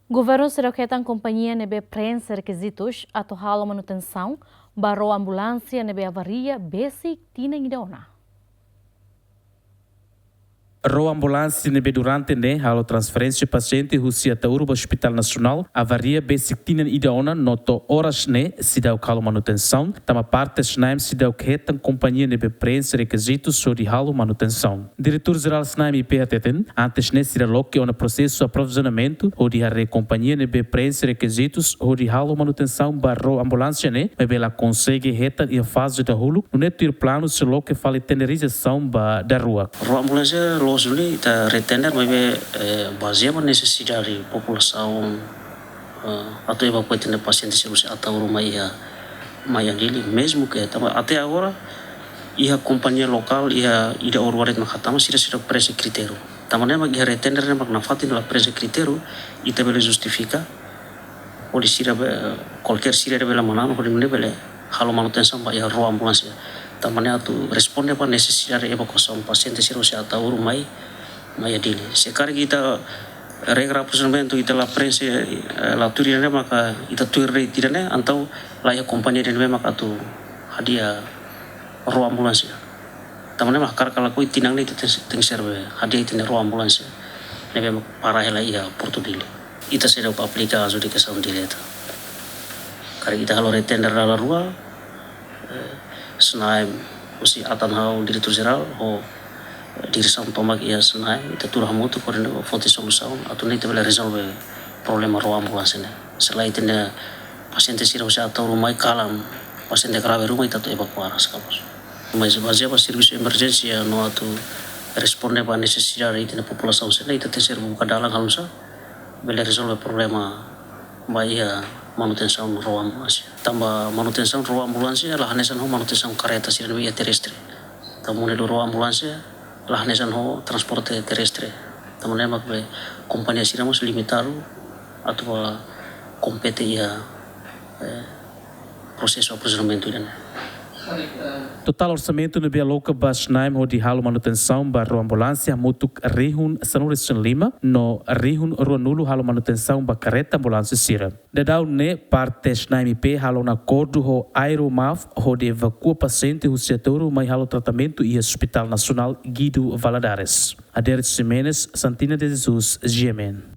Governu seidauk hetan kompañia nebe prense rekezitus atau halo manutensaun Ro Ambulansia nebe avaria besik tinan idona. Ro Ambulansia nebe durante ne halo transferência paciente husia tauru Hospital Nacional avaria besik tinan idona noto horas ne seidauk halo manutensaun tama parte snaim seidauk hetan kompañia nebe prense rekezitus so di halo manutensaun. Diretor-geral snaim IPHTTN antes ne seidauk ona processo aprovisionamento o di harre kompañia nebe prense rekezitus o di halo manutensaun Ro Ambulansia ne mebela consegue hetan ia fase da hulu no neto ir plano se loke fale tenderização da rua. Ro Ambulansia ini kita retender mebe baseado necessidade dari população atau evacuate de pacientes cirurgia atau rumah ia dili mesmo que até agora ia companhia local ia ida orwaret makatama sida prese critério tamane mag ia retender mak nafatin la prese critério ita bele justifica odi sida qualquer sida bela manano odi bele halo manutensaun ba ia Ro Ambulansia tamane atu responde pa necessidade evacuação paciente cirurgia atau rumah ia dili. Sekarang kita regra aprovisionamento kita la prense la turine maka kita tuire tirane antau la kompañia den maka tu hadia Ro Ambulansia. Tamane mah kala koi tinang ni teng serve hadia itine Ro Ambulansia. Nebe para hela ia porto dili. Ita seidauk aplikasi di kesaun direta. Kari kita halo retender la rua snaim usi atan hau diretor-geral o direção tomak ia senai ita turah mutu por fonte solução atau nem tebela resolve problema Ro Ambulansia ne selain itu paciente cirurgia atau rumah kalam paciente grave rumah ita tu evacuar sekapos mas baseado pa serviço emergência no atu responde pa necessidade da população sena ita te servu kadalang halusa bela resolve problema baia manutensaun Ro Ambulansia tambah manutensaun Ro Ambulansia lah hanesan ho manutensaun kereta sirene via terrestre tamune Ro Ambulansia lah hanesan ho transporte terrestre tamane mak be kompañia siramos limitado atau compete ia processo aprovisionamento dan Total orçamento no Bialoca Basnaim ho di halo manutensaun Ro Ambulansia mutuk rihun sanurisun lima no rihun ruanulu halo manutensaun careta ambulância sira. Dadau ne parte snaim IP halo na acordo ho aeromaf ho de evacua paciente ho setoro mai halo tratamento e Hospital Nacional Guido Valadares. Aderes Jimenez, Santina de Jesus, GMN.